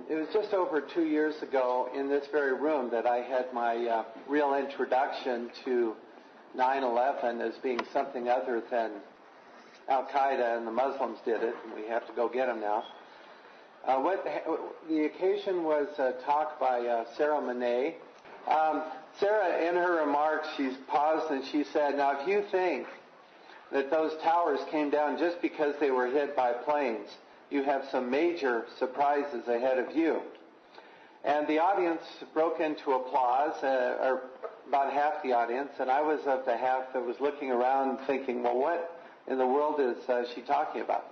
It was just over 2 years ago in this very room that I had my real introduction to 9/11 as being something other than Al-Qaeda and the Muslims did it, and we have to go get them now. The occasion was a talk by Sarah Monet. Sarah, in her remarks, she paused and she said, "Now, if you think that those towers came down just because they were hit by planes, you have some major surprises ahead of you." And the audience broke into applause, or about half the audience, and I was of the half that was looking around thinking, well, what in the world is she talking about?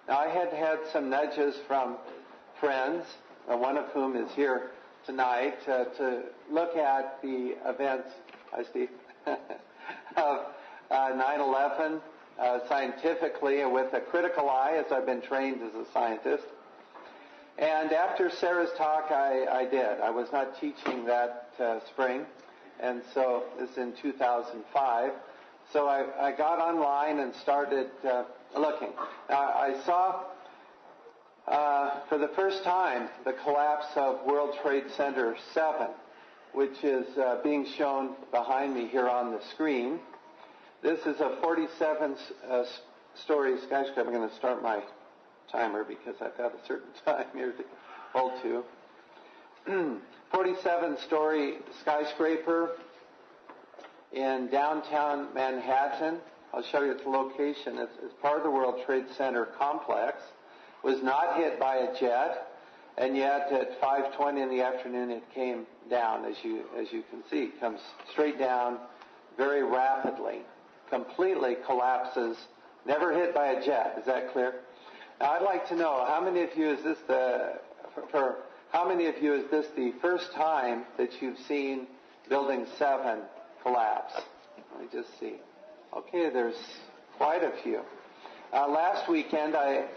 Now, I had had some nudges from friends, one of whom is here tonight, to look at the events, hi Steve, of 9/11 scientifically and with a critical eye, as I've been trained as a scientist. And after Sarah's talk, I did. I was not teaching that spring, and so this is in 2005. So I got online and started looking. Now, I saw for the first time the collapse of World Trade Center 7, which is being shown behind me here on the screen. This is a 47-story skyscraper. I'm going to start my timer because I've got a certain time here to hold to. 47-story skyscraper in downtown Manhattan. I'll show you its location. It's part of the World Trade Center complex. Was not hit by a jet, and yet at 5:20 in the afternoon it came down, as you can see. It comes straight down very rapidly. Completely collapses, never hit by a jet. Is that clear? Now, I'd like to know, how many of you is this the first time that you've seen Building 7 collapse? Let me just see. Okay, there's quite a few. Last weekend I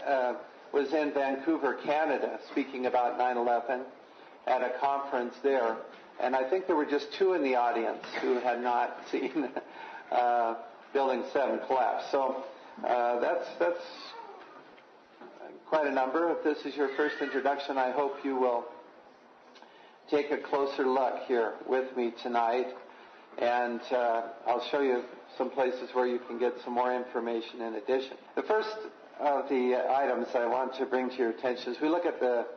was in Vancouver, Canada, speaking about 9/11 at a conference there, and I think there were just 2 in the audience who had not seen Building 7 collapse. So that's quite a number. If this is your first introduction, I hope you will take a closer look here with me tonight, and I'll show you some places where you can get some more information in addition. The first of the items I want to bring to your attention as we look at the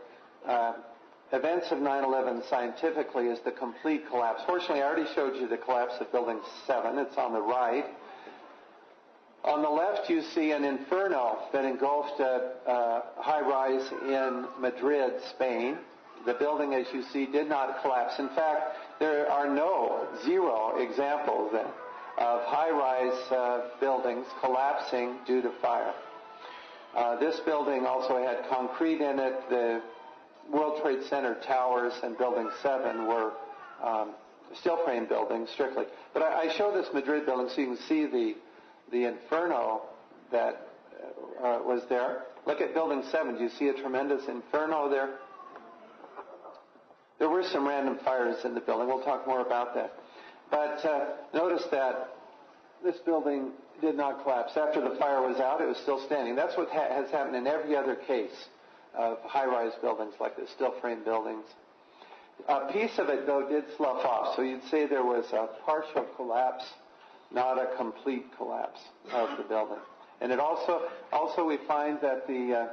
events of 9/11 scientifically is the complete collapse. Fortunately, I already showed you the collapse of Building 7. It's on the right. On the left, you see an inferno that engulfed a high-rise in Madrid, Spain. The building, as you see, did not collapse. In fact, there are zero examples of high-rise buildings collapsing due to fire. This building also had concrete in it. The World Trade Center towers and Building 7 were steel frame buildings strictly. But I show this Madrid building so you can see the inferno that was there. Look at Building 7. Do you see a tremendous inferno there? There were some random fires in the building. We'll talk more about that. But notice that this building did not collapse. After the fire was out, it was still standing. That's what has happened in every other case of high-rise buildings like this, steel frame buildings. A piece of it, though, did slough off. So you'd say there was a partial collapse, not a complete collapse of the building. And it also we find that the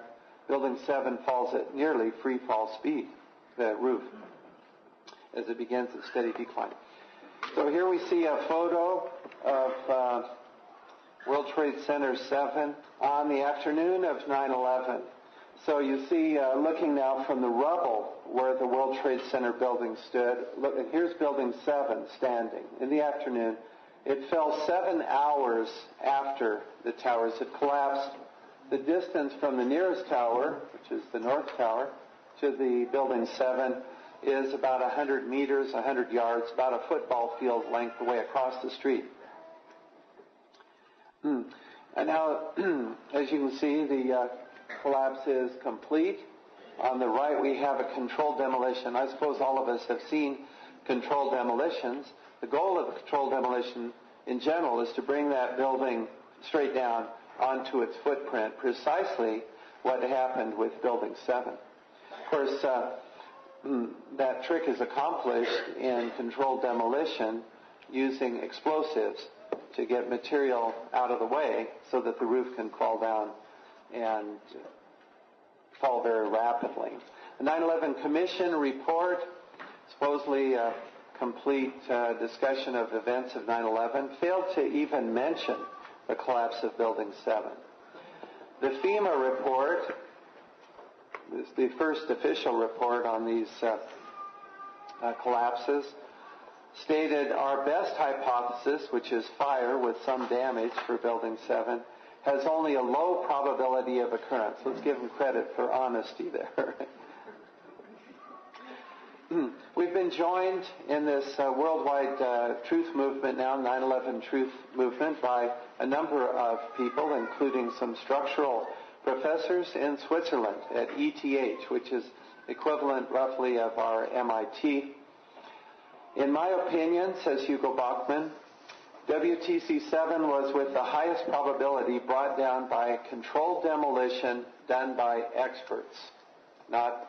Building 7 falls at nearly free fall speed, the roof, as it begins its steady decline. So here we see a photo of World Trade Center 7 on the afternoon of 9/11. So you see, looking now from the rubble where the World Trade Center building stood, look, and here's Building 7 standing in the afternoon. It fell 7 hours after the towers had collapsed. The distance from the nearest tower, which is the North Tower, to the Building 7 is about 100 meters, 100 yards, about a football field length away across the street. And now, as you can see, the collapse is complete. On the right, we have a controlled demolition. I suppose all of us have seen controlled demolitions. The goal of a controlled demolition in general is to bring that building straight down onto its footprint, precisely what happened with Building 7. course, that trick is accomplished in controlled demolition using explosives to get material out of the way so that the roof can fall down and fall very rapidly. The 9/11 Commission report, supposedly a complete discussion of events of 9/11, failed to even mention the collapse of Building 7. The FEMA report is the first official report on these collapses, stated our best hypothesis, which is fire with some damage for Building 7, has only a low probability of occurrence. Let's give them credit for honesty there. We've been joined in this worldwide truth movement now, 9/11 truth movement, by a number of people, including some structural professors in Switzerland at ETH, which is equivalent roughly of our MIT. In my opinion, says Hugo Bachmann, WTC-7 was with the highest probability brought down by controlled demolition done by experts. Not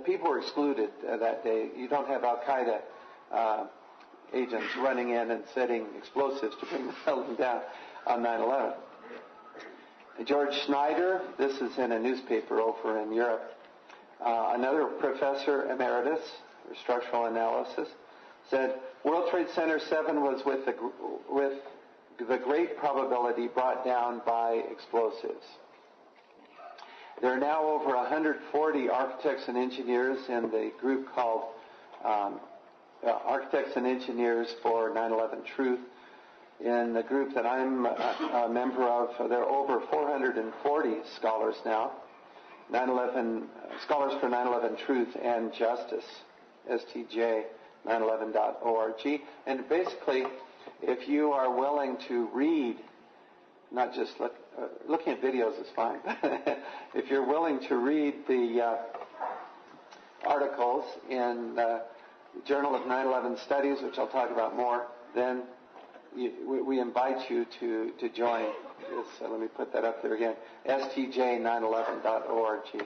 people were excluded that day. You don't have Al-Qaeda agents running in and setting explosives to bring the building down on 9/11. George Schneider, this is in a newspaper over in Europe, another professor emeritus for structural analysis, said World Trade Center 7 was with the great probability brought down by explosives. There are now over 140 architects and engineers in the group called Architects and Engineers for 9/11 Truth. In the group that I'm a member of, there are over 440 scholars now, 9/11 Scholars for 9/11 Truth and Justice, stj911.org. And basically, if you are willing to read, not just looking at videos is fine. If you're willing to read the articles in the Journal of 9/11 Studies, which I'll talk about more, then we invite you to join this. Let me put that up there again, stj911.org.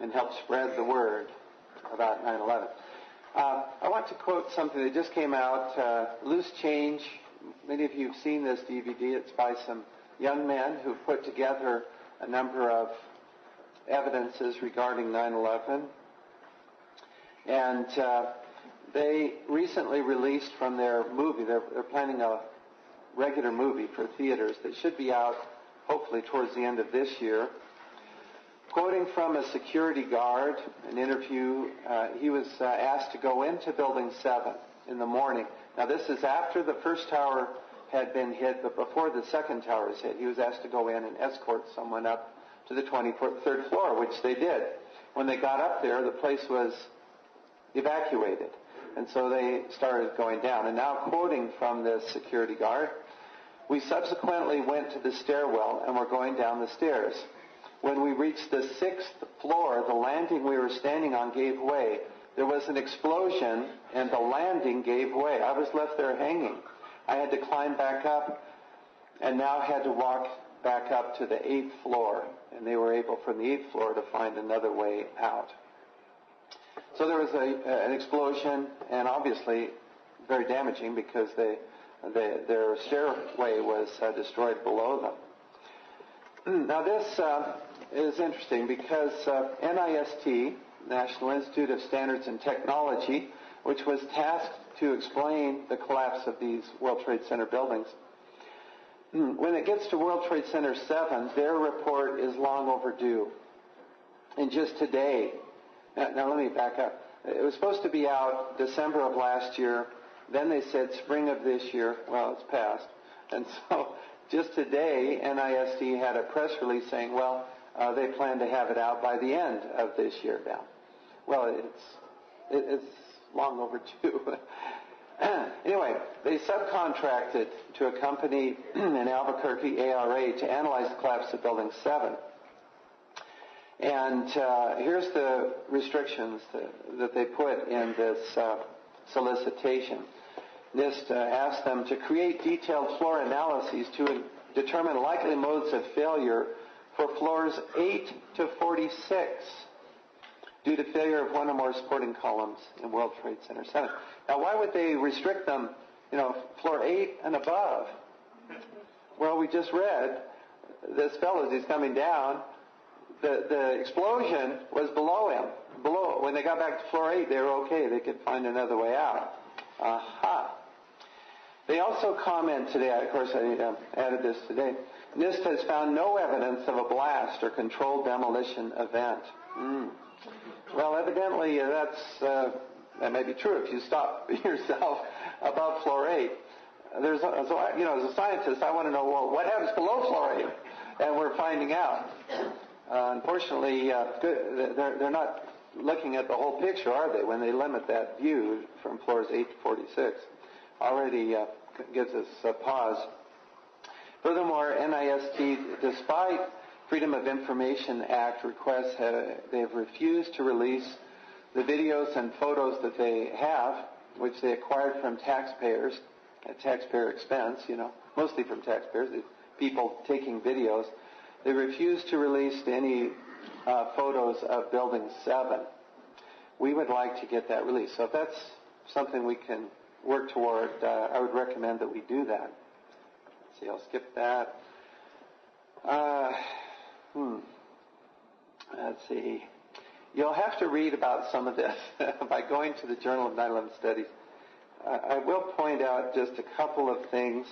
And help spread the word about 9/11. I want to quote something that just came out, Loose Change. Many of you have seen this DVD. It's by some young men who put together a number of evidences regarding 9/11. And they recently released from their movie, they're planning a regular movie for theaters that should be out hopefully towards the end of this year. Quoting from a security guard, an interview, he was asked to go into Building 7 in the morning. Now this is after the first tower had been hit, but before the second tower was hit. He was asked to go in and escort someone up to the 23rd floor, which they did. When they got up there, the place was evacuated. And so they started going down. And now quoting from the security guard, we subsequently went to the stairwell and were going down the stairs. When we reached the 6th floor, the landing we were standing on gave way. There was an explosion and the landing gave way. I was left there hanging. I had to climb back up and now had to walk back up to the 8th floor. And they were able from the 8th floor to find another way out. So there was an explosion, and obviously very damaging because their stairway was destroyed below them. Now this is interesting because NIST, National Institute of Standards and Technology, which was tasked to explain the collapse of these World Trade Center buildings, when it gets to World Trade Center 7, their report is long overdue. And just today, now let me back up. It was supposed to be out December of last year. Then they said spring of this year. Well, it's passed. And so just today, NIST had a press release saying, well, they plan to have it out by the end of this year now. Well, it's long overdue. Anyway, they subcontracted to a company in Albuquerque, ARA, to analyze the collapse of Building 7. And here's the restrictions that they put in this solicitation. NIST asked them to create detailed floor analyses to determine likely modes of failure for floors 8 to 46 due to failure of one or more supporting columns in World Trade Center 7. Now, why would they restrict them, floor 8 and above? Well, we just read this fellow, as he's coming down, the explosion was below him. When they got back to floor 8, they were okay. They could find another way out. Aha. They also comment today, of course I added this today, NIST has found no evidence of a blast or controlled demolition event. Well, evidently that may be true if you stop yourself above floor 8. As a scientist, I want to know, well, what happens below floor 8? And we're finding out. Unfortunately, they're not looking at the whole picture, are they, when they limit that view from floors 8 to 46? Already gives us a pause. Furthermore, NIST, despite Freedom of Information Act requests, they have refused to release the videos and photos that they have, which they acquired from taxpayers at taxpayer expense, mostly from taxpayers, the people taking videos. They refuse to release any photos of Building 7. We would like to get that released. So if that's something we can work toward, I would recommend that we do that. Let's see, I'll skip that. Let's see. You'll have to read about some of this by going to the Journal of 9/11 Studies. I will point out just a couple of things.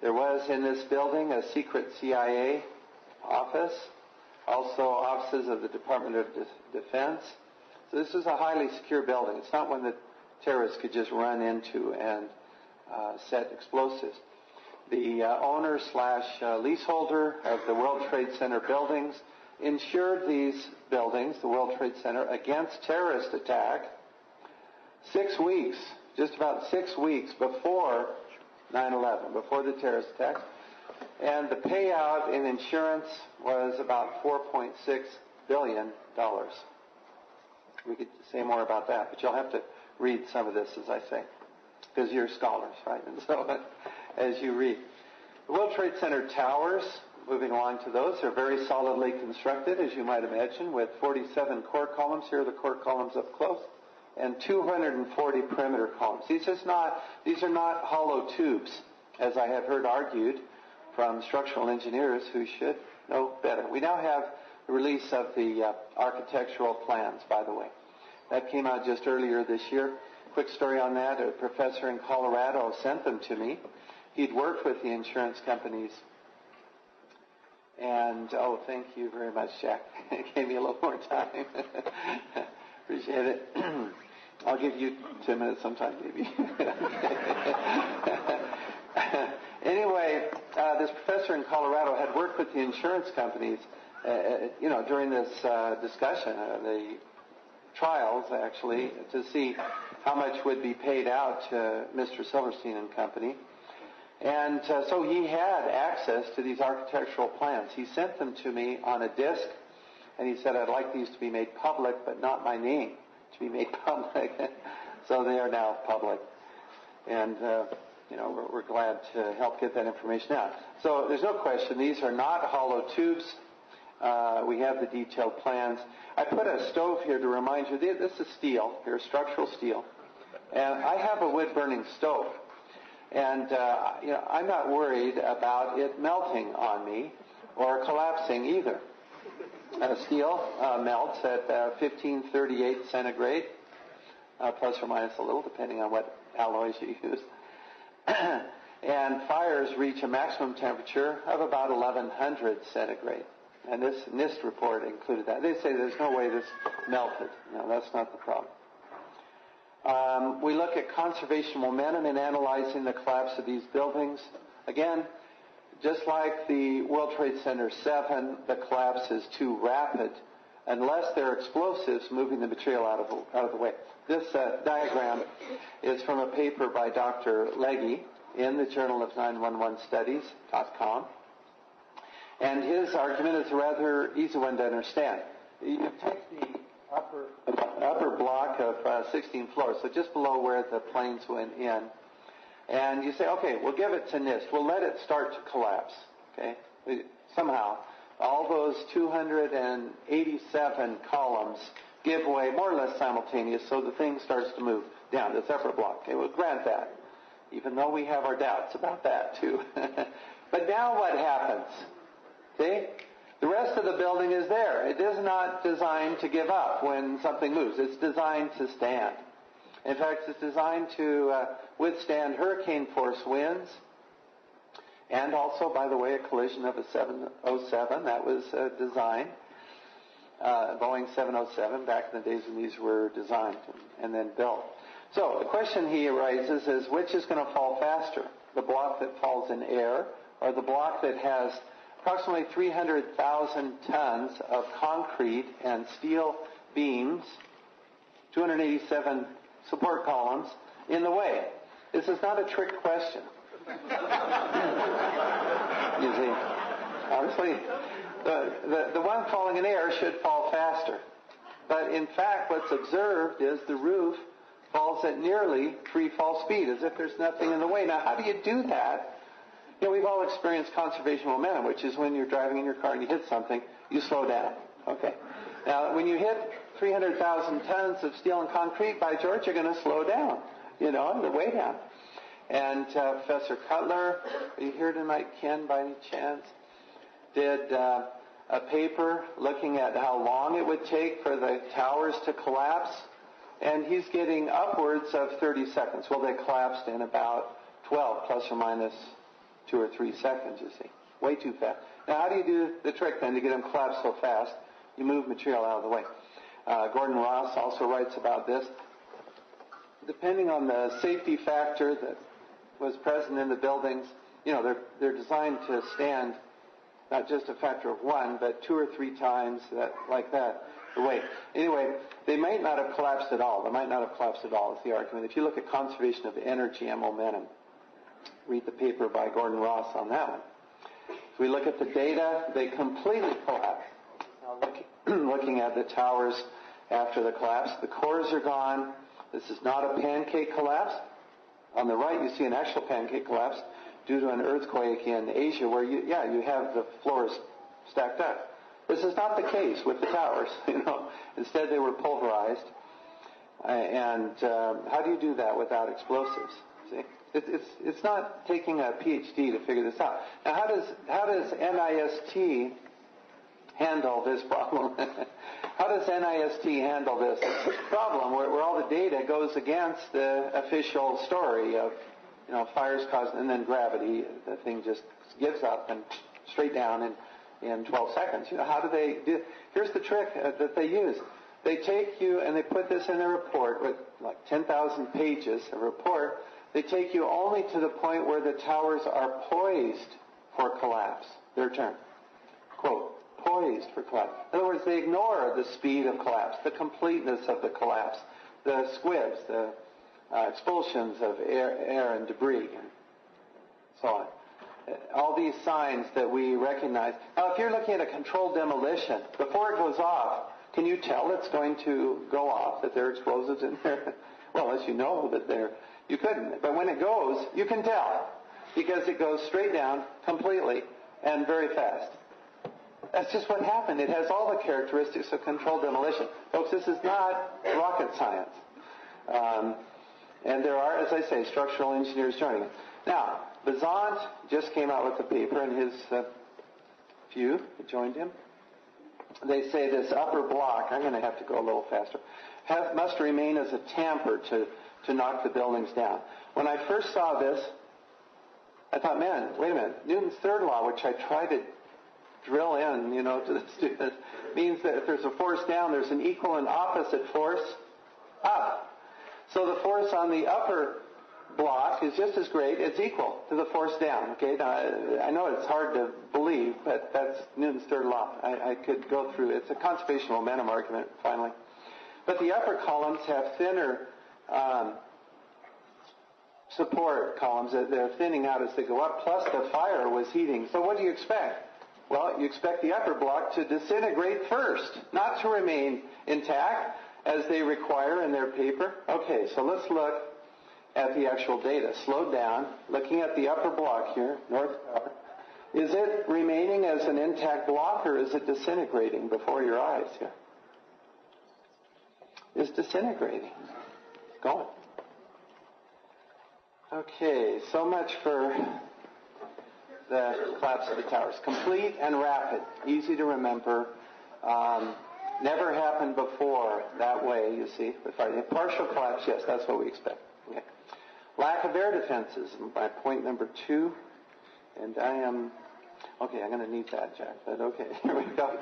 There was in this building a secret CIA office, also offices of the Department of Defense. So this is a highly secure building. It's not one that terrorists could just run into and set explosives. The owner/leaseholder of the World Trade Center buildings insured these buildings, the World Trade Center, against terrorist attack 6 weeks, just about 6 weeks before 9/11, before the terrorist attacks. And the payout in insurance was about $4.6 billion. We could say more about that, but you'll have to read some of this, as I say, because you're scholars, right? And so as you read. The World Trade Center towers, moving along to those, are very solidly constructed, as you might imagine, with 47 core columns. Here are the core columns up close. And 240 perimeter columns. These are not hollow tubes, as I have heard argued from structural engineers who should know better. We now have the release of the architectural plans, by the way. That came out just earlier this year. Quick story on that. A professor in Colorado sent them to me. He'd worked with the insurance companies. And, thank you very much, Jack. It gave me a little more time. Appreciate it. I'll give you 2 minutes sometime, maybe. Anyway, this professor in Colorado had worked with the insurance companies, during this discussion, the trials, actually, to see how much would be paid out to Mr. Silverstein and Company. And so he had access to these architectural plans. He sent them to me on a disc, and he said, I'd like these to be made public, but not my name to be made public. So they are now public. And, we're glad to help get that information out. So there's no question, these are not hollow tubes. We have the detailed plans. I put a stove here to remind you, this is steel, here, structural steel. And I have a wood-burning stove. And, I'm not worried about it melting on me or collapsing either. Steel melts at 1538 centigrade, plus or minus a little, depending on what alloys you use. And fires reach a maximum temperature of about 1100 centigrade. And this NIST report included that. They say there's no way this melted. No, that's not the problem. We look at conservation momentum in analyzing the collapse of these buildings. Again, just like the World Trade Center 7, the collapse is too rapid unless there are explosives moving the material out of the way. This diagram is from a paper by Dr. Legge in the Journal of 911Studies.com. And his argument is a rather easy one to understand. You take the upper block of 16 floors, so just below where the planes went in, and you say, okay, we'll give it to NIST. We'll let it start to collapse, okay? Somehow all those 287 columns give way more or less simultaneous, so the thing starts to move down, this upper block. Okay, we'll grant that, even though we have our doubts about that too. But now what happens? See? The rest of the building is there. It is not designed to give up when something moves. It's designed to stand. In fact, it's designed to withstand hurricane force winds, and also, by the way, a collision of a 707. That was designed. Boeing 707, back in the days when these were designed and then built. So the question he raises is, which is going to fall faster? The block that falls in air, or the block that has approximately 300,000 tons of concrete and steel beams, 287 support columns, in the way? This is not a trick question. You see, obviously, the one falling in air should fall faster. But in fact, what's observed is the roof falls at nearly free fall speed, as if there's nothing in the way. Now, how do you do that? You know, we've all experienced conservation momentum, which is when you're driving in your car and you hit something, you slow down. Okay. Now, when you hit 300,000 tons of steel and concrete, by George, you're going to slow down. You know, you're way down. And Professor Cutler, are you here tonight, Ken, by any chance, did a paper looking at how long it would take for the towers to collapse, and he's getting upwards of 30 seconds. Well, they collapsed in about 12, plus or minus 2 or 3 seconds, you see. Way too fast. Now, how do you do the trick, then, to get them collapsed so fast? You move material out of the way. Gordon Ross also writes about this. Depending on the safety factor that was present in the buildings, you know, they're designed to stand not just a factor of 1, but 2 or 3 times that, like that, the weight. Anyway, they might not have collapsed at all. They might not have collapsed at all, is the argument. If you look at conservation of energy and momentum, read the paper by Gordon Ross on that one. If we look at the data, they completely collapsed. Now, looking at the towers after the collapse, the cores are gone. This is not a pancake collapse. On the right, you see an actual pancake collapse due to an earthquake in Asia where you have the floors stacked up. This is not the case with the towers. You know, instead they were pulverized. And how do you do that without explosives? See, it's not taking a PhD to figure this out. Now, how does NIST handle this problem? How does NIST handle this problem where all the data goes against the official story of, you know, fires caused and then gravity? The thing just gives up and straight down in 12 seconds. You know, how do they do? Here's the trick that they use. They take you and they put this in a report with like 10,000 pages of report. They take you only to the point where the towers are poised for collapse. Their term. Quote, poised for collapse. In other words, they ignore the speed of collapse, the completeness of the collapse, the squibs, the expulsions of air and debris, and so on. All these signs that we recognize. Now, if you're looking at a controlled demolition, before it goes off, can you tell it's going to go off, that there are explosives in there? Well, unless you know that you couldn't. But when it goes, you can tell, because it goes straight down completely and very fast. That's just what happened. It has all the characteristics of controlled demolition. Folks, this is not rocket science. And there are, as I say, structural engineers joining it. Now, Bazant just came out with a paper, and his few that joined him. They say this upper block, I'm going to have to go a little faster, must remain as a tamper to knock the buildings down. When I first saw this, I thought, man, wait a minute. Newton's third law, which I tried to drill in, you know, to the students, means that if there's a force down, there's an equal and opposite force up. So the force on the upper block is just as great, it's equal to the force down. Okay, now I know it's hard to believe, but that's Newton's third law. I could go through. It's a conservation momentum argument, finally. But the upper columns have thinner support columns. They're thinning out as they go up, plus the fire was heating. So what do you expect? Well, you expect the upper block to disintegrate first, not to remain intact as they require in their paper. Okay, so let's look at the actual data. Slowed down, looking at the upper block here, North Tower. Is it remaining as an intact block, or is it disintegrating before your eyes here? It's disintegrating. It's going. Okay, so much for the collapse of the towers. Complete and rapid, easy to remember. Never happened before that way, you see. Partial collapse, yes, that's what we expect. Okay. Lack of air defenses, my point number 2. And I'm going to need that, Jack, but okay, here we go.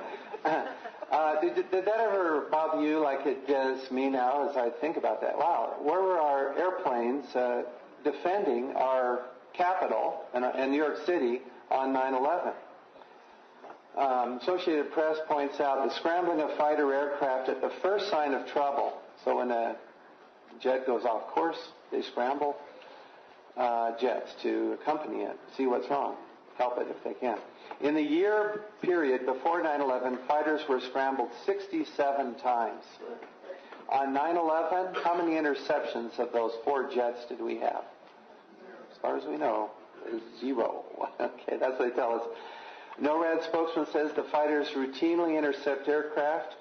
Did that ever bother you like it does me now as I think about that? Wow, where were our airplanes defending our capital in New York City on 9/11? Associated Press points out the scrambling of fighter aircraft at the first sign of trouble. So when a jet goes off course, they scramble jets to accompany it, see what's wrong, help it if they can. In the year period before 9/11, fighters were scrambled 67 times. On 9/11, how many interceptions of those 4 jets did we have? As far as we know, 0. Okay, that's what they tell us. NORAD spokesman says the fighters routinely intercept aircraft.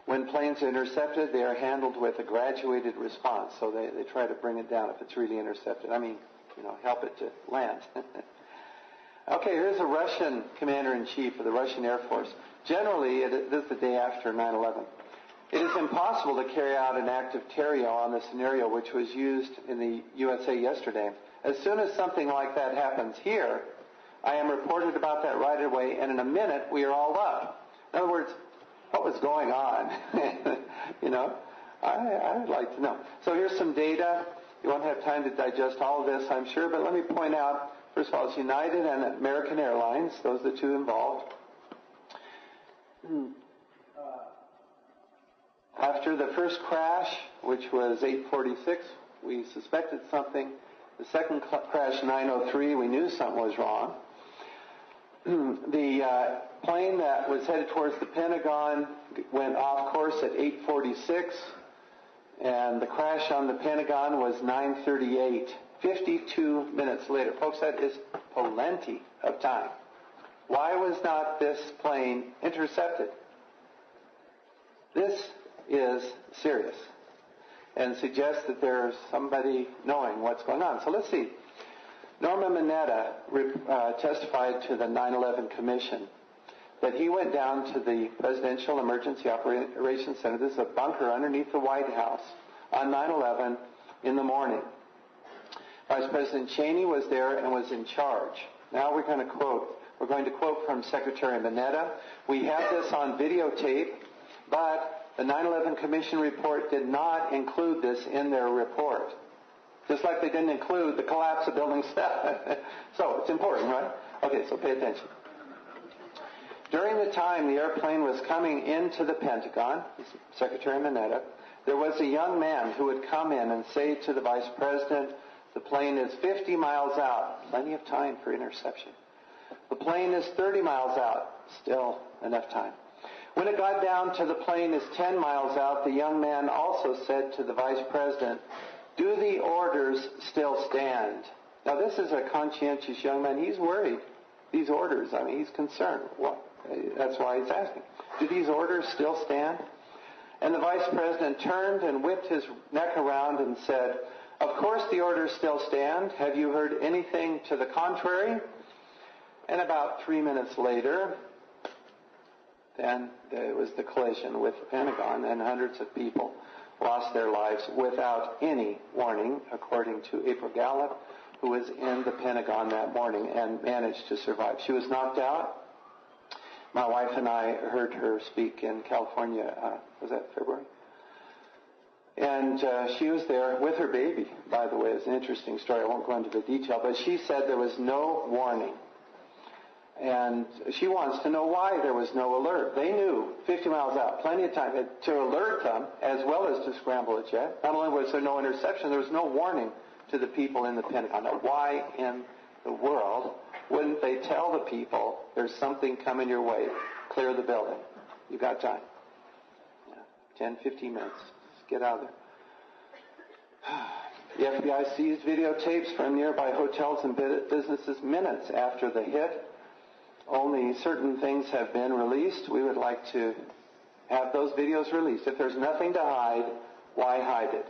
When planes are intercepted, they are handled with a graduated response. So they try to bring it down if it's really intercepted. Help it to land. Okay, here's a Russian commander-in-chief of the Russian Air Force. Generally, this is the day after 9/11. It is impossible to carry out an active TERIO on the scenario which was used in the USA yesterday. As soon as something like that happens here, I am reported about that right away, and in a minute, we are all up. In other words, what was going on? I'd like to know. So here's some data. You won't have time to digest all of this, I'm sure, but let me point out, first of all, it's United and American Airlines. Those are the 2 involved. After the first crash, which was 8:46, we suspected something. The second crash, 9:03, we knew something was wrong. The plane that was headed towards the Pentagon went off course at 8:46, and the crash on the Pentagon was 9:38, 52 minutes later. Folks, that is plenty of time. Why was not this plane intercepted? This is serious and suggests that there's somebody knowing what's going on. So let's see. Norman Mineta testified to the 9/11 Commission that he went down to the Presidential Emergency Operations Center. This is a bunker underneath the White House on 9/11 in the morning. Vice President Cheney was there and was in charge. Now we're going to quote from Secretary Mineta. We have this on videotape, but the 9/11 Commission report did not include this in their report. Just like they didn't include the collapse of Building 7. So it's important, right? Okay, so pay attention. During the time the airplane was coming into the Pentagon, Secretary Mineta, there was a young man who would come in and say to the Vice President, the plane is 50 miles out. Plenty of time for interception. The plane is 30 miles out. Still enough time. When it got down to the plane is 10 miles out, the young man also said to the Vice President, do the orders still stand? Now, this is a conscientious young man. He's worried. These orders, he's concerned. That's why he's asking. Do these orders still stand? And the Vice President turned and whipped his neck around and said, of course the orders still stand. Have you heard anything to the contrary? And about 3 minutes later, then there was the collision with the Pentagon, and hundreds of people lost their lives without any warning, according to April Gallup, who was in the Pentagon that morning and managed to survive. She was knocked out. My wife and I heard her speak in California, was that February? And she was there with her baby, by the way. It's an interesting story. I won't go into the detail, but she said there was no warning. And she wants to know why there was no alert. They knew 50 miles out, plenty of time to alert them as well as to scramble a jet. Not only was there no interception, there was no warning to the people in the Pentagon. Now, why in the world wouldn't they tell the people there's something coming your way? Clear the building. You got time. 10, 15 minutes. Just get out of there. The FBI seized videotapes from nearby hotels and businesses minutes after the hit. Only certain things have been released. We would like to have those videos released. If there's nothing to hide, why hide it?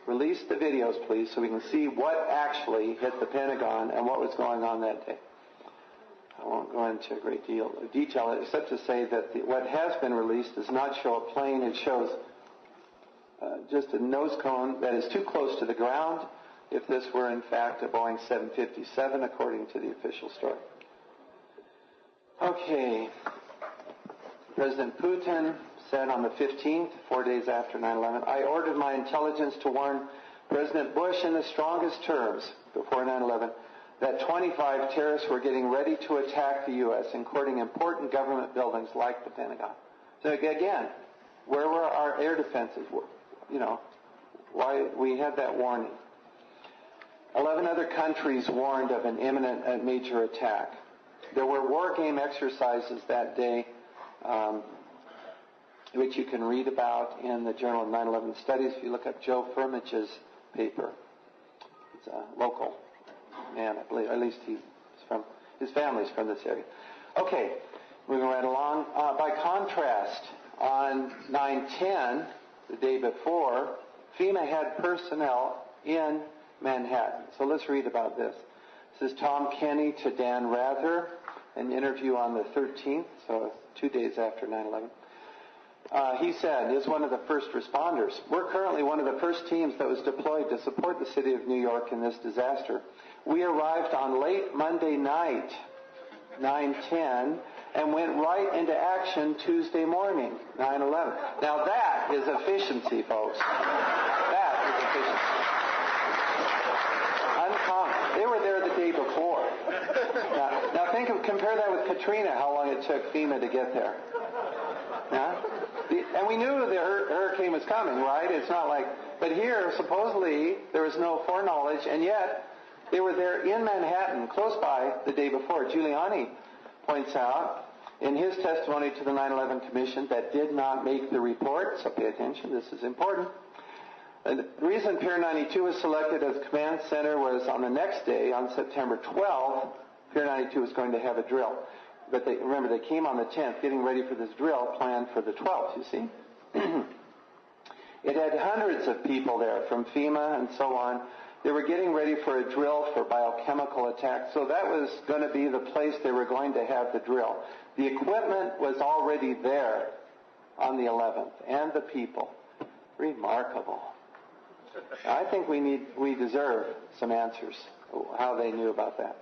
Release the videos, please, so we can see what actually hit the Pentagon and what was going on that day. I won't go into a great deal of detail, except to say that what has been released does not show a plane. It shows just a nose cone that is too close to the ground, if this were in fact a Boeing 757, according to the official story. Okay. President Putin said on the 15th, 4 days after 9/11, I ordered my intelligence to warn President Bush in the strongest terms before 9/11 that 25 terrorists were getting ready to attack the U.S., including important government buildings like the Pentagon. So again, where were our air defenses? You know, why we had that warning. 11 other countries warned of an imminent major attack. There were war game exercises that day, which you can read about in the Journal of 9/11 Studies if you look up Joe Firmich's paper. It's a local man, I believe. At least his family's from this area. Okay, moving right along. By contrast, on 9/10, the day before, FEMA had personnel in Manhattan. So let's read about this. This is Tom Kenny to Dan Rather, an interview on the 13th, so 2 days after 9/11. He said, is one of the first responders. We're currently one of the first teams that was deployed to support the city of New York in this disaster. We arrived on late Monday night, 9/10, and went right into action Tuesday morning, 9/11. Now that is efficiency, folks. That is efficiency. Uncommon. They were there the day before. Now compare that with Katrina, how long it took FEMA to get there. Yeah? And we knew the hurricane was coming, right? It's not like, but here, supposedly, there was no foreknowledge, and yet they were there in Manhattan, close by, the day before. Giuliani points out in his testimony to the 9/11 Commission that did not make the report, so pay attention, this is important. And the reason Pier 92 was selected as command center was on the next day, on September 12th, Pier 92 was going to have a drill. But remember, they came on the 10th, getting ready for this drill planned for the 12th, you see. It had hundreds of people there from FEMA and so on. They were getting ready for a drill for biochemical attack, so that was going to be the place they were going to have the drill. The equipment was already there on the 11th, and the people. Remarkable. I think we deserve some answers, how they knew about that.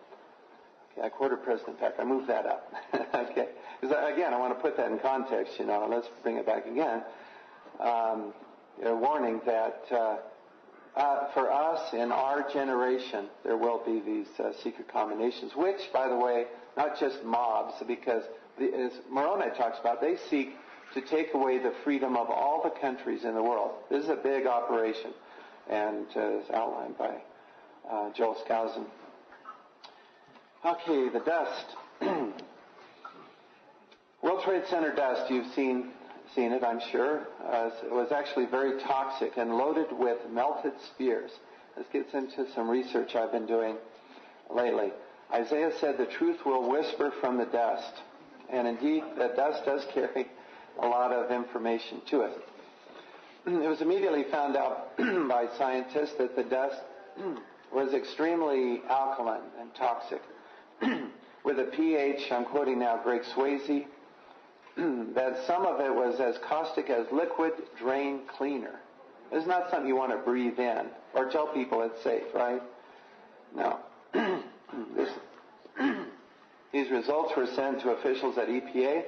Okay, I quoted President Peck. I moved that up. Okay. Because, again, I want to put that in context, Let's bring it back again. A warning that for us in our generation, there will be these secret combinations, which, by the way, not just mobs, because as Moroni talks about, they seek to take away the freedom of all the countries in the world. This is a big operation, and is outlined by Joel Skousen. Okay, the dust. World Trade Center dust, you've seen it, I'm sure. It was actually very toxic and loaded with melted spheres. This gets into some research I've been doing lately. Isaiah said the truth will whisper from the dust. And indeed, the dust does carry a lot of information to it. It was immediately found out by scientists that the dust was extremely alkaline and toxic. With a pH, I'm quoting now Greg Swayze, that some of it was as caustic as liquid drain cleaner. This is not something you want to breathe in or tell people it's safe, right? No. These results were sent to officials at EPA.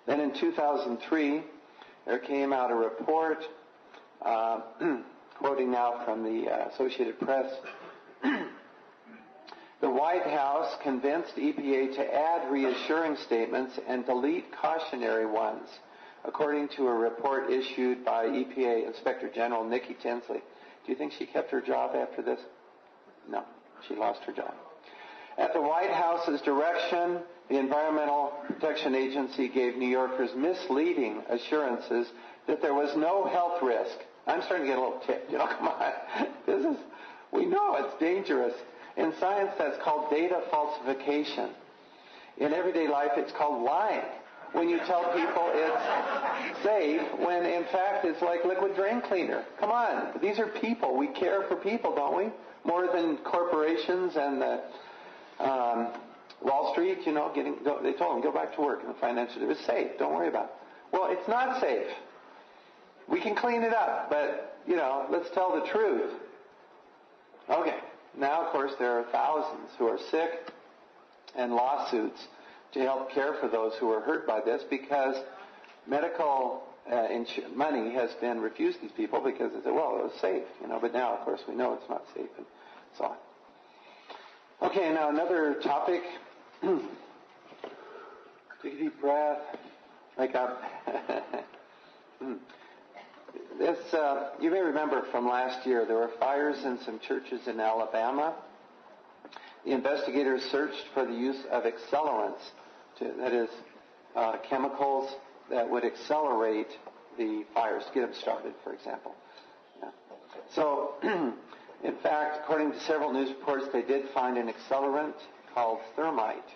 Then in 2003, there came out a report, quoting now from the Associated Press, the White House convinced EPA to add reassuring statements and delete cautionary ones, according to a report issued by EPA Inspector General Nikki Tinsley. Do you think she kept her job after this? No, she lost her job. At the White House's direction, the Environmental Protection Agency gave New Yorkers misleading assurances that there was no health risk I'm starting to get a little ticked. Come on. We know it's dangerous. In science, that's called data falsification. In everyday life, it's called lying. When you tell people it's safe, when in fact it's like liquid drain cleaner. Come on. These are people. We care for people, don't we? More than corporations and Wall Street, they told them, go back to work in the financial. It was safe. Don't worry about it. Well, it's not safe. We can clean it up, but, let's tell the truth. Okay. Now, of course, there are thousands who are sick and lawsuits to help care for those who are hurt by this because medical money has been refused these people because they said, well, it was safe, but now, of course, we know it's not safe and so on. Okay, now another topic. Take a deep breath. Wake up. This, you may remember from last year, there were fires in some churches in Alabama. The investigators searched for the use of accelerants, that is, chemicals that would accelerate the fires, to get them started, for example. Yeah. So, in fact, according to several news reports, they did find an accelerant called thermite,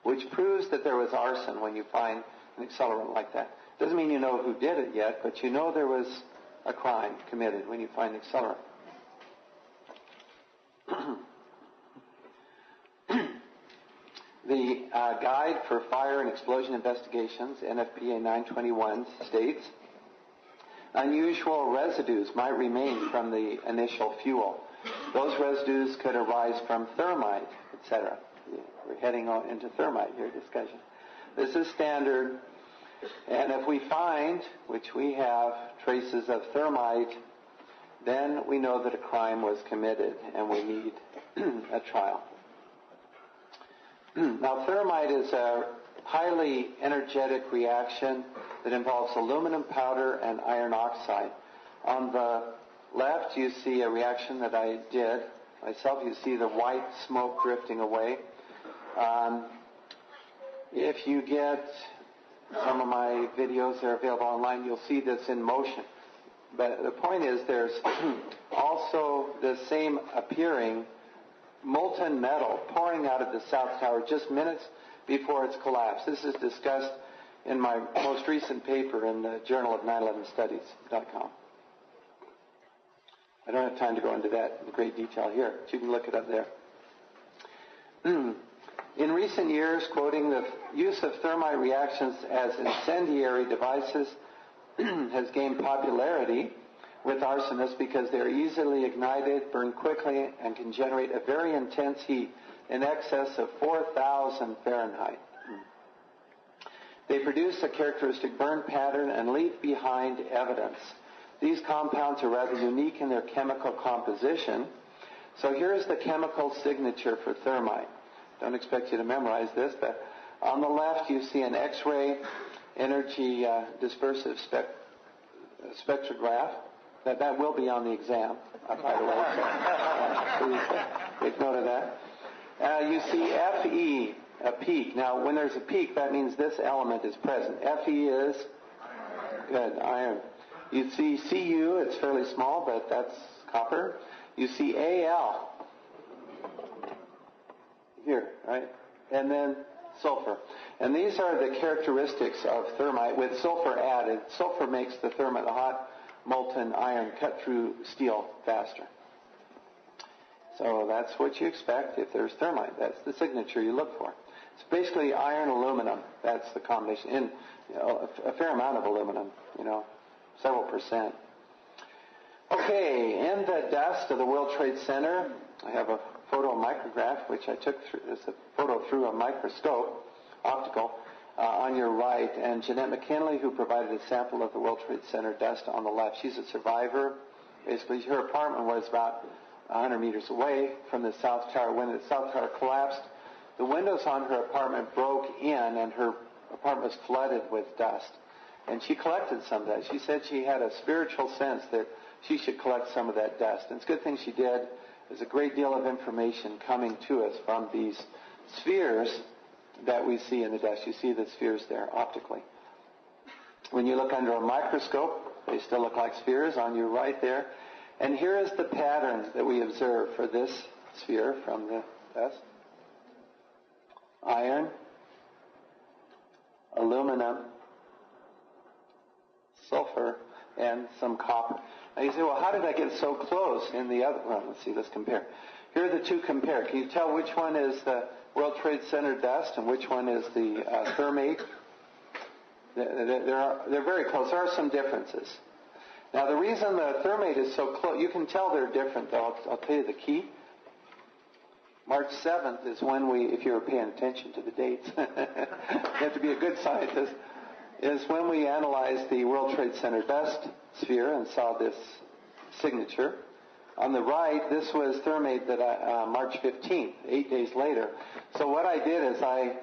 which proves that there was arson when you find an accelerant like that. Doesn't mean you know who did it yet, but you know there was a crime committed when you find an accelerant. The Guide for Fire and Explosion Investigations, NFPA 921, states, unusual residues might remain from the initial fuel. Those residues could arise from thermite, etc. We're heading on into thermite here, discussion. This is standard, and if we find, which we have, traces of thermite, then we know that a crime was committed and we need a trial. Now, thermite is a highly energetic reaction that involves aluminum powder and iron oxide. On the left, you see a reaction that I did myself. You see the white smoke drifting away. If you get some of my videos that are available online, you'll see this in motion. But the point is there's also the same appearing molten metal pouring out of the South Tower just minutes before its collapse. This is discussed in my most recent paper in the Journal of 9/11studies.com. I don't have time to go into that in great detail here, but you can look it up there. In recent years, quoting, the use of thermite reactions as incendiary devices has gained popularity with arsonists because they're easily ignited, burn quickly, and can generate a very intense heat in excess of 4,000 Fahrenheit. They produce a characteristic burn pattern and leave behind evidence. These compounds are rather unique in their chemical composition. So here's the chemical signature for thermite. Don't expect you to memorize this, but on the left you see an X-ray energy dispersive spectrograph. That will be on the exam, by the way. So, please take note of that. You see Fe, a peak. Now, when there's a peak, that means this element is present. Fe is good, iron. You see Cu, it's fairly small, but that's copper. You see Al here, right? And then sulfur. And these are the characteristics of thermite with sulfur added. Sulfur makes the thermite, the hot molten iron, cut through steel faster. So that's what you expect if there's thermite. That's the signature you look for. It's basically iron aluminum. That's the combination. And a fair amount of aluminum, several percent. Okay, in the dust of the World Trade Center, I have a photomicrograph, which I took through. It's a photo through a microscope, optical, on your right. And Jeanette McKinley, who provided a sample of the World Trade Center dust on the left. She's a survivor. Basically, her apartment was about 100 meters away from the South Tower. When the South Tower collapsed, the windows on her apartment broke in, and her apartment was flooded with dust. And she collected some of that. She said she had a spiritual sense that she should collect some of that dust. And it's a good thing she did. There's a great deal of information coming to us from these spheres that we see in the dust. You see the spheres there optically. When you look under a microscope, they still look like spheres on your right there. And here is the pattern that we observe for this sphere from the dust. Iron, aluminum, sulfur, and some copper. Now you say, well, how did I get so close in the other? Well, let's compare. Here are the two compared. Can you tell which one is the World Trade Center dust and which one is the thermate? They're very close. There are some differences. Now, the reason the thermate is so close, you can tell they're different, though. I'll tell you the key. March 7th is when we, if you were paying attention to the dates, you have to be a good scientist, is when we analyzed the World Trade Center dust sphere and saw this signature. On the right, this was thermate that March 15th, 8 days later. So what I did is I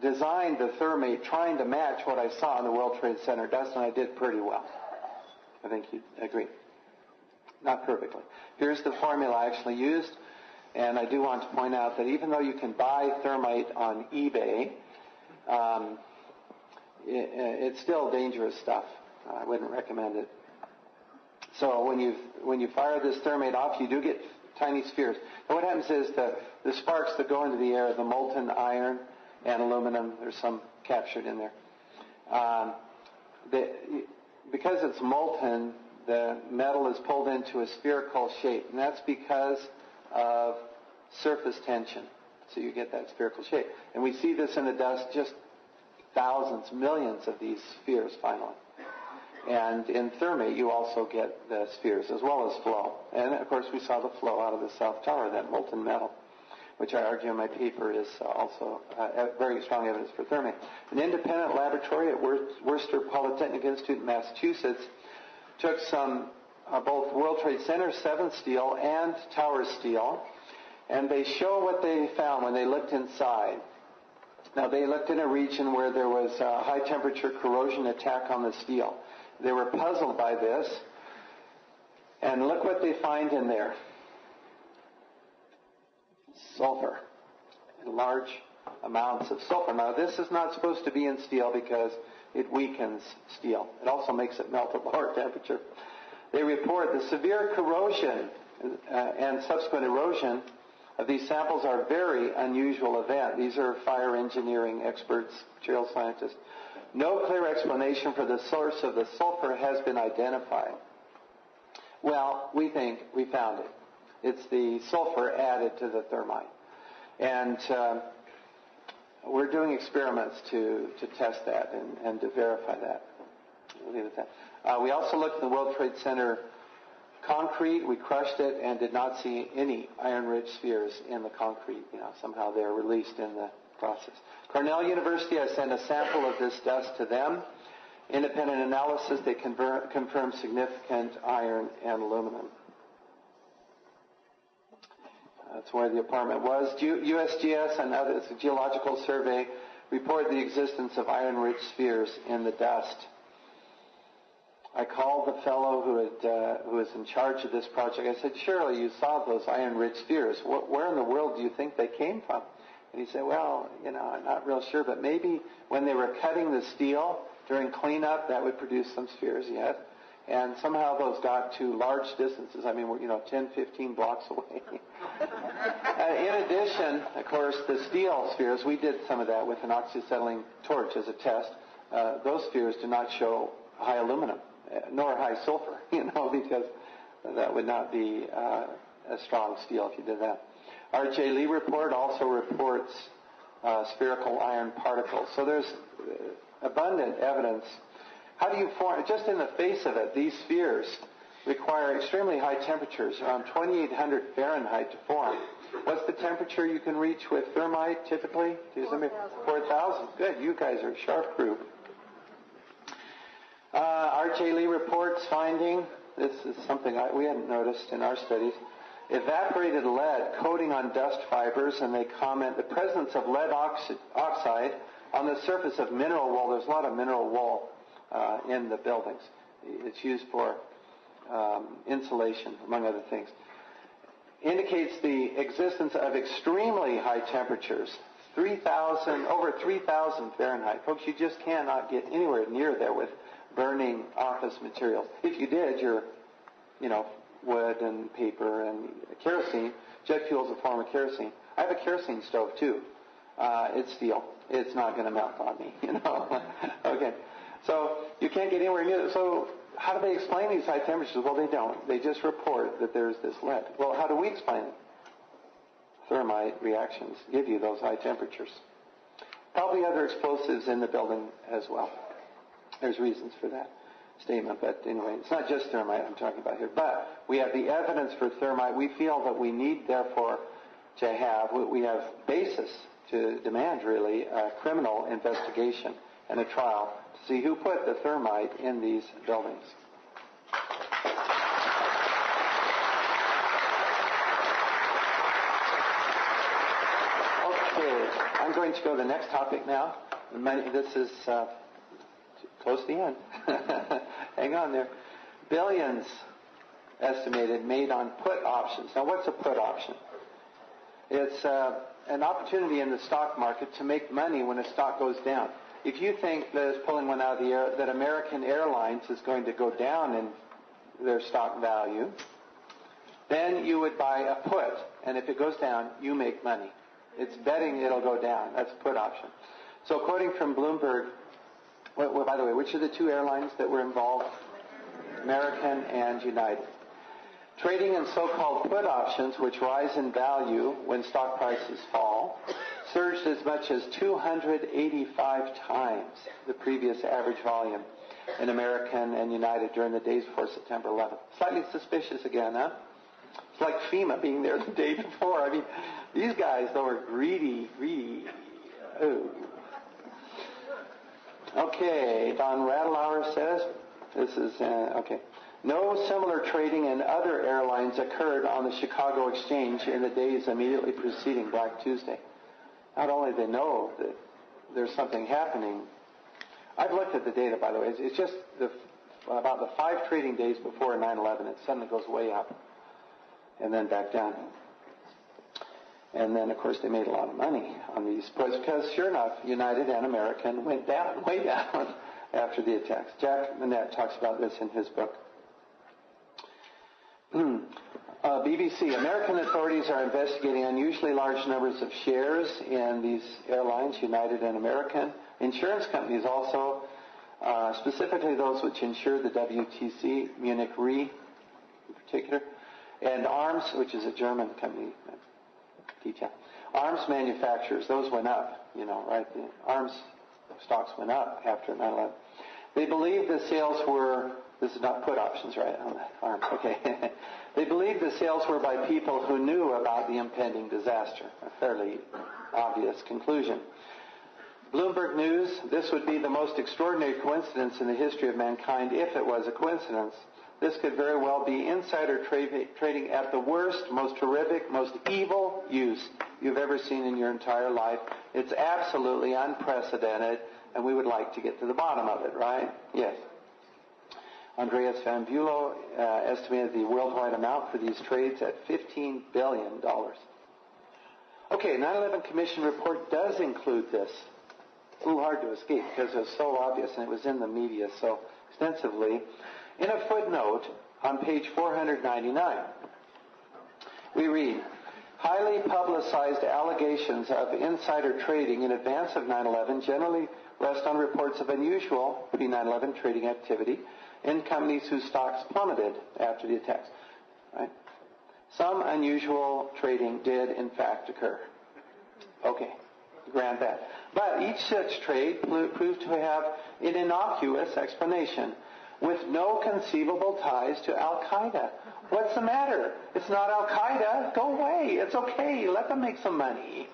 designed the thermate trying to match what I saw in the World Trade Center dust, and I did pretty well. I think you'd agree. Not perfectly. Here's the formula I actually used, and I do want to point out that even though you can buy thermite on eBay, it's still dangerous stuff. I wouldn't recommend it. So when you fire this thermate off, you do get tiny spheres. And what happens is the sparks that go into the air, the molten iron and aluminum, there's some captured in there. Because it's molten, the metal is pulled into a spherical shape, and that's because of surface tension. So you get that spherical shape. And we see this in the dust, just thousands, millions of these spheres finally. And in thermate, you also get the spheres as well as flow. And, of course, we saw the flow out of the South Tower, that molten metal, which I argue in my paper is also very strong evidence for thermate. An independent laboratory at Worcester Polytechnic Institute in Massachusetts took some both World Trade Center 7 steel and tower steel, and they show what they found when they looked inside. Now, they looked in a region where there was high-temperature corrosion attack on the steel. They were puzzled by this, and look what they find in there. Sulfur, in large amounts of sulfur. Now, this is not supposed to be in steel because it weakens steel. It also makes it melt at lower temperature. They report the severe corrosion and subsequent erosion of these samples are a very unusual event. These are fire engineering experts, material scientists. No clear explanation for the source of the sulfur has been identified. Well, we think we found it. It's the sulfur added to the thermite. And we're doing experiments to test that and to verify that. We'll leave it at that. We also looked at the World Trade Center concrete. We crushed it and did not see any iron-rich spheres in the concrete. Somehow they're released in the process. Cornell University, I sent a sample of this dust to them. Independent analysis, they confirmed significant iron and aluminum. That's where the apartment was. USGS and others, the Geological Survey, report the existence of iron-rich spheres in the dust. I called the fellow who was in charge of this project. I said, surely you saw those iron-rich spheres. Where in the world do you think they came from? And he said, well, I'm not real sure, but maybe when they were cutting the steel during cleanup, that would produce some spheres, yes. And somehow those got to large distances. I mean, we're 10, 15 blocks away. In addition, of course, the steel spheres, we did some of that with an oxyacetylene torch as a test. Those spheres do not show high aluminum, nor high sulfur, because that would not be a strong steel if you did that. Our J. Lee report also reports spherical iron particles. So there's abundant evidence. How do you form, just in the face of it, these spheres require extremely high temperatures, around 2,800 Fahrenheit to form. What's the temperature you can reach with thermite typically? 4,000. Good, you guys are a sharp group. R.J. Lee reports finding, this is something we hadn't noticed in our studies, evaporated lead coating on dust fibers, and they comment the presence of lead oxide on the surface of mineral wool. There's a lot of mineral wool in the buildings. It's used for insulation, among other things. Indicates the existence of extremely high temperatures, over 3,000 Fahrenheit. Folks, you just cannot get anywhere near there with burning office materials. If you did, you're, wood and paper and kerosene. Jet fuel is a form of kerosene. I have a kerosene stove too. It's steel. It's not going to melt on me, Okay. So you can't get anywhere near it. So how do they explain these high temperatures? Well, they don't. They just report that there's this lead. Well, how do we explain it? Thermite reactions give you those high temperatures. Probably other explosives in the building as well. There's reasons for that statement, but anyway, it's not just thermite I'm talking about here. But we have the evidence for thermite. We feel that we need, therefore, we have basis to demand, really, a criminal investigation and a trial to see who put the thermite in these buildings. Okay, I'm going to go to the next topic now. This is close to the end. Hang on there. Billions estimated made on put options. Now, what's a put option? It's an opportunity in the stock market to make money when a stock goes down. If you think that it's pulling one out of the air, that American Airlines is going to go down in their stock value, then you would buy a put. And if it goes down, you make money. It's betting it'll go down. That's a put option. So quoting from Bloomberg, well, by the way, which are the two airlines that were involved? American and United. Trading in so-called put options, which rise in value when stock prices fall, surged as much as 285 times the previous average volume in American and United during the days before September 11th. Slightly suspicious again, huh? It's like FEMA being there the day before. I mean, these guys, though, are greedy. Oh. Okay, Don Radlauer says, this is, okay. No similar trading in other airlines occurred on the Chicago Exchange in the days immediately preceding Black Tuesday. Not only do they know that there's something happening. I've looked at the data, by the way. It's just about the 5 trading days before 9/11, it suddenly goes way up and then back down. And then, of course, they made a lot of money on these puts because, sure enough, United and American went down, way down after the attacks. Jack Manette talks about this in his book. BBC, American authorities are investigating unusually large numbers of shares in these airlines, United and American. Insurance companies also, specifically those which insure the WTC, Munich Re in particular, and ARMS, which is a German company, detail. ARMS manufacturers, those went up, right? The ARMS stocks went up after 9/11. They believe the sales were, this is not put options, right, on the ARMS, okay. They believe the sales were by people who knew about the impending disaster, a fairly obvious conclusion. Bloomberg News, this would be the most extraordinary coincidence in the history of mankind if it was a coincidence. This could very well be insider trading at the worst, most horrific, most evil use you've ever seen in your entire life. It's absolutely unprecedented, and we would like to get to the bottom of it, right? Yes. Andreas Van Bulow estimated the worldwide amount for these trades at $15 billion. Okay, 9/11 Commission report does include this. It's a little hard to escape because it was so obvious and it was in the media so extensively. In a footnote on page 499, we read, highly publicized allegations of insider trading in advance of 9/11 generally rest on reports of unusual pre-9/11 trading activity in companies whose stocks plummeted after the attacks. Right? Some unusual trading did, in fact, occur. Okay, grant that. But each such trade proved to have an innocuous explanation with no conceivable ties to Al-Qaeda. What's the matter? It's not Al-Qaeda. Go away. It's okay. Let them make some money.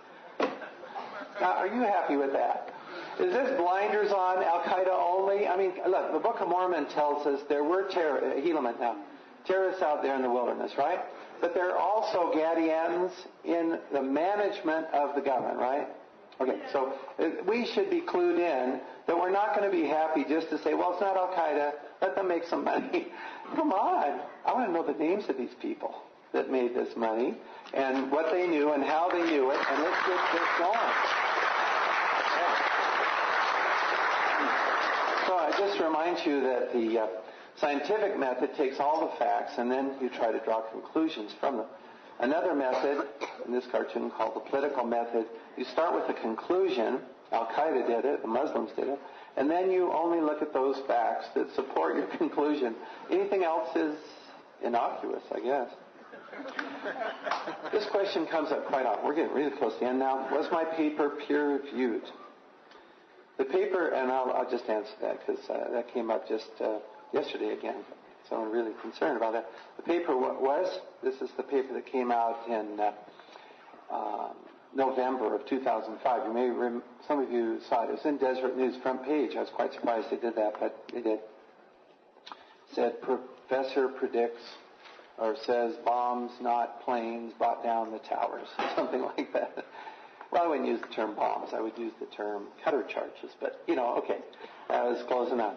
Now, are you happy with that? Is this blinders on Al-Qaeda only? I mean, look, the Book of Mormon tells us there were terrorists out there in the wilderness, right? But there are also Gadians in the management of the government, right? Okay, so we should be clued in that we're not going to be happy just to say, well, it's not Al-Qaeda, let them make some money. Come on. I want to know the names of these people that made this money and what they knew and how they knew it, and let's get this going. remind you that the scientific method takes all the facts and then you try to draw conclusions from them. Another method, in this cartoon called the political method, you start with a conclusion. Al-Qaeda did it, the Muslims did it, and then you only look at those facts that support your conclusion. Anything else is innocuous, I guess. This question comes up quite often. We're getting really close to the end now. Was my paper peer-reviewed? The paper, and I'll just answer that because that came up just yesterday again. So I'm really concerned about that. The paper this is the paper that came out in November of 2005. Some of you saw it. It was in Deseret News front page. I was quite surprised they did that, but they did. It said, Professor predicts or says bombs, not planes, brought down the towers, something like that. Well, I wouldn't use the term bombs. I would use the term cutter charges, but, okay, that was close enough.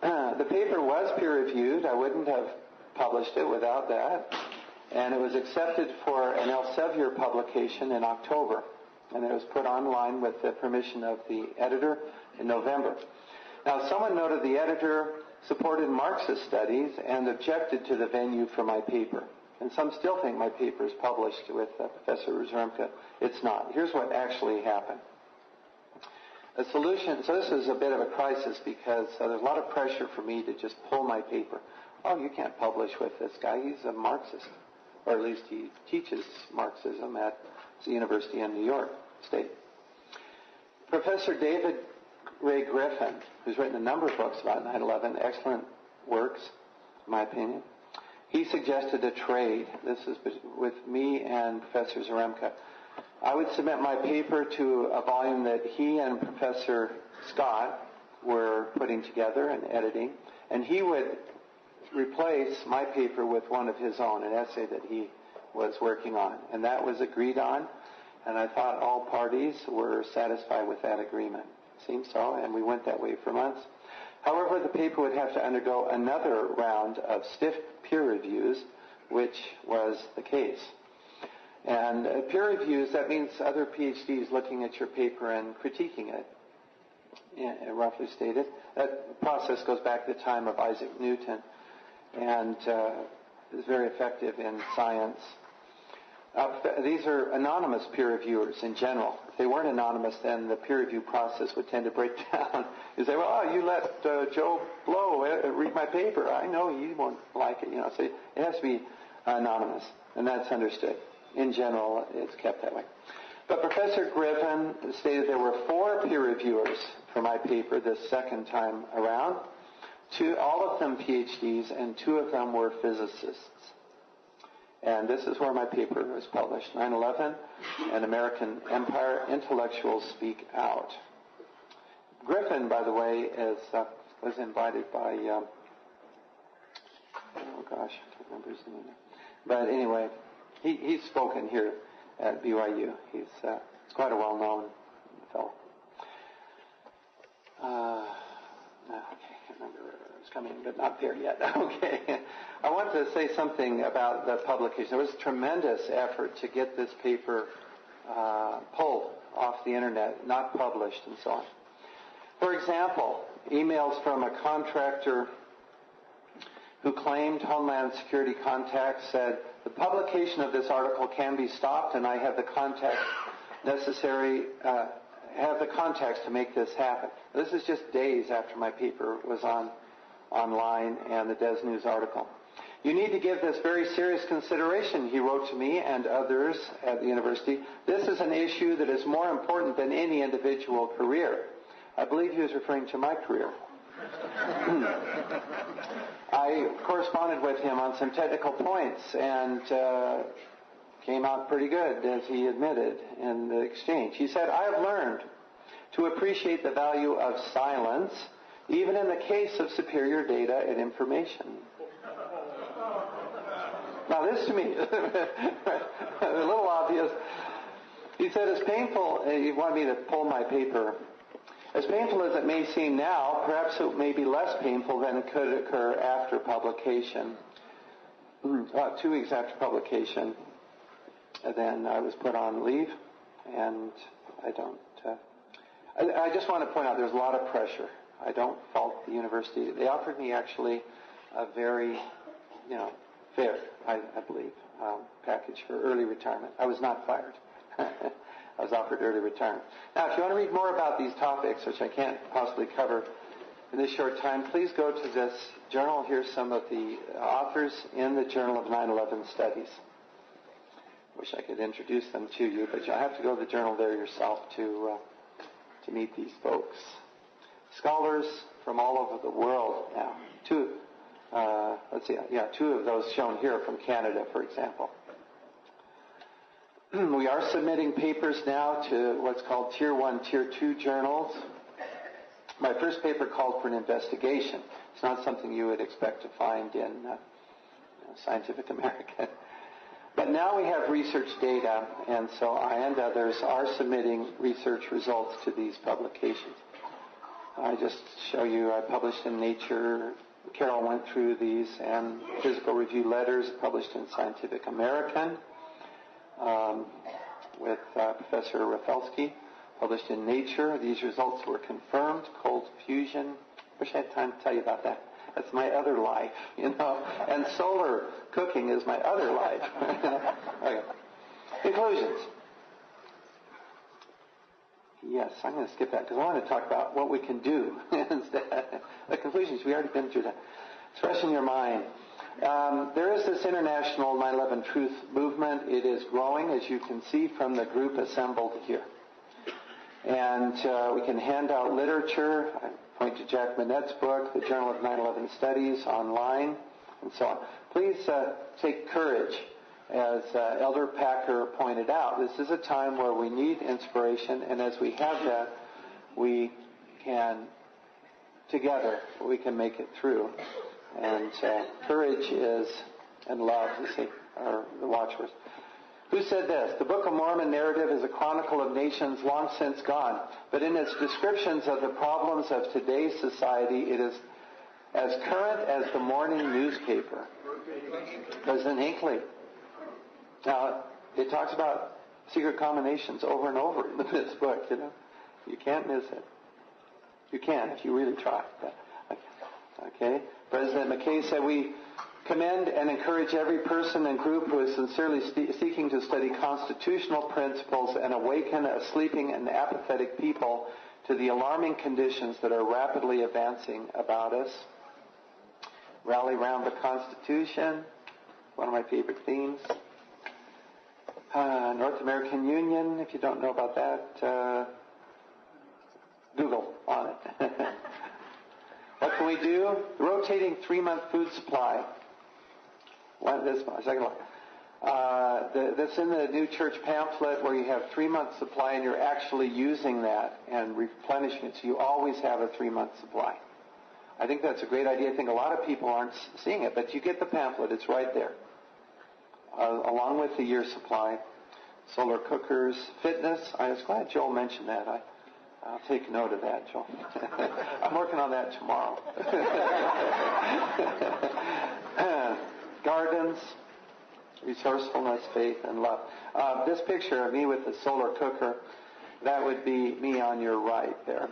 The paper was peer-reviewed. I wouldn't have published it without that. And it was accepted for an Elsevier publication in October. And it was put online with the permission of the editor in November. Now, someone noted the editor supported Marxist studies and objected to the venue for my paper. And some still think my paper is published with Professor Zaremka. It's not. Here's what actually happened. A solution, so this is a bit of a crisis because there's a lot of pressure for me to just pull my paper. Oh, you can't publish with this guy. He's a Marxist. Or at least he teaches Marxism at the University in New York State. Professor David Ray Griffin, who's written a number of books about 9/11, excellent works, in my opinion, he suggested a trade. This is with me and Professor Zaremka. I would submit my paper to a volume that he and Professor Scott were putting together and editing, and he would replace my paper with one of his own, an essay that he was working on. And that was agreed on, and I thought all parties were satisfied with that agreement. Seems so, and we went that way for months. However, the paper would have to undergo another round of stiff peer reviews, which was the case. And peer reviews, that means other PhDs looking at your paper and critiquing it, roughly stated. That process goes back to the time of Isaac Newton and is very effective in science. These are anonymous peer reviewers in general. If they weren't anonymous, then the peer review process would tend to break down. You say, well, you let Joe Blow read my paper. I know he won't like it. So it has to be anonymous, and that's understood. In general, it's kept that way. But Professor Griffin stated there were 4 peer reviewers for my paper this second time around. All of them PhDs, and 2 of them were physicists. And this is where my paper was published, 9/11, An American Empire, Intellectuals Speak Out. Griffin, by the way, was invited by, I can't remember his name. But anyway, he's spoken here at BYU. He's quite a well-known fellow. Okay, I can't remember where it was coming, but not there yet. Okay. I want to say something about the publication. There was a tremendous effort to get this paper pulled off the internet, not published, and so on. For example, emails from a contractor who claimed Homeland Security contacts said, the publication of this article can be stopped, and I have the contacts to make this happen. This is just days after my paper was online and the Des News article. You need to give this very serious consideration, he wrote to me and others at the university. This is an issue that is more important than any individual career. I believe he was referring to my career. I corresponded with him on some technical points and came out pretty good, as he admitted in the exchange. He said, I have learned to appreciate the value of silence, even in the case of superior data and information. Now this to me is a little obvious. He said, as painful, he wanted me to pull my paper. As painful as it may seem now, perhaps it may be less painful than it could occur after publication. 2 weeks after publication, then I was put on leave, and I just want to point out there's a lot of pressure I don't fault the university. They offered me actually a very, fair, I believe, package for early retirement. I was not fired. I was offered early retirement. Now, if you want to read more about these topics, which I can't possibly cover in this short time, please go to this journal. Here's some of the authors in the Journal of 9/11 Studies. Wish I could introduce them to you, but you'll have to go to the journal there yourself to meet these folks. Scholars from all over the world now. Two of those shown here from Canada, for example. We are submitting papers now to what's called Tier 1, Tier 2 journals. My first paper called for an investigation. It's not something you would expect to find in Scientific American. But now we have research data, and so I and others are submitting research results to these publications. I just show you, I published in Nature. Carol went through these, and Physical Review Letters published in Scientific American with Professor Rafelsky, published in Nature. These results were confirmed. Cold fusion. Wish I had time to tell you about that. That's my other life, And solar cooking is my other life. Okay. Conclusions. Yes, I'm going to skip that because I want to talk about what we can do instead. The conclusions, we already been through that. It's fresh in your mind. There is this international 9/11 truth movement. It is growing, as you can see from the group assembled here. And we can hand out literature. I point to Jack Manette's book, the Journal of 9/11 Studies, online, and so on. Please take courage. As Elder Packer pointed out, this is a time where we need inspiration, and as we have that, we can, together, we can make it through. And courage is, and love, you see, are the watchwords. Who said this? The Book of Mormon narrative is a chronicle of nations long since gone, but in its descriptions of the problems of today's society, it is as current as the morning newspaper. President Hinckley. Now, it talks about secret combinations over and over in this book, You can't miss it. You can if you really try. Okay? President McKay said, we commend and encourage every person and group who is sincerely seeking to study constitutional principles and awaken a sleeping and apathetic people to the alarming conditions that are rapidly advancing about us. Rally around the Constitution, one of my favorite themes. North American Union, if you don't know about that, Google on it. What can we do? The rotating 3-month food supply. Second one. That's in the New Church pamphlet where you have 3-month supply and you're actually using that and replenishing it, so you always have a 3-month supply. I think that's a great idea. I think a lot of people aren't seeing it, but you get the pamphlet. It's right there. Along with the year supply, solar cookers, fitness. I was glad Joel mentioned that. I'll take note of that, Joel. I'm working on that tomorrow. Gardens, resourcefulness, faith, and love. This picture of me with the solar cooker, that would be me on your right there.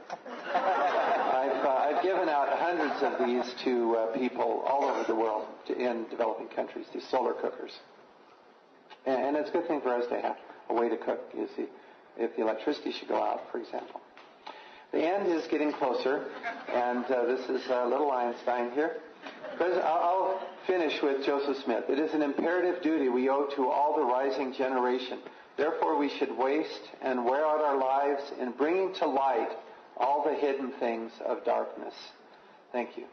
I've given out hundreds of these to people all over the world in developing countries, these solar cookers. And it's a good thing for us to have a way to cook, you see, if the electricity should go out, for example. The end is getting closer, and this is little Einstein here. I'll finish with Joseph Smith. It is an imperative duty we owe to all the rising generation. Therefore, we should waste and wear out our lives in bringing to light all the hidden things of darkness. Thank you.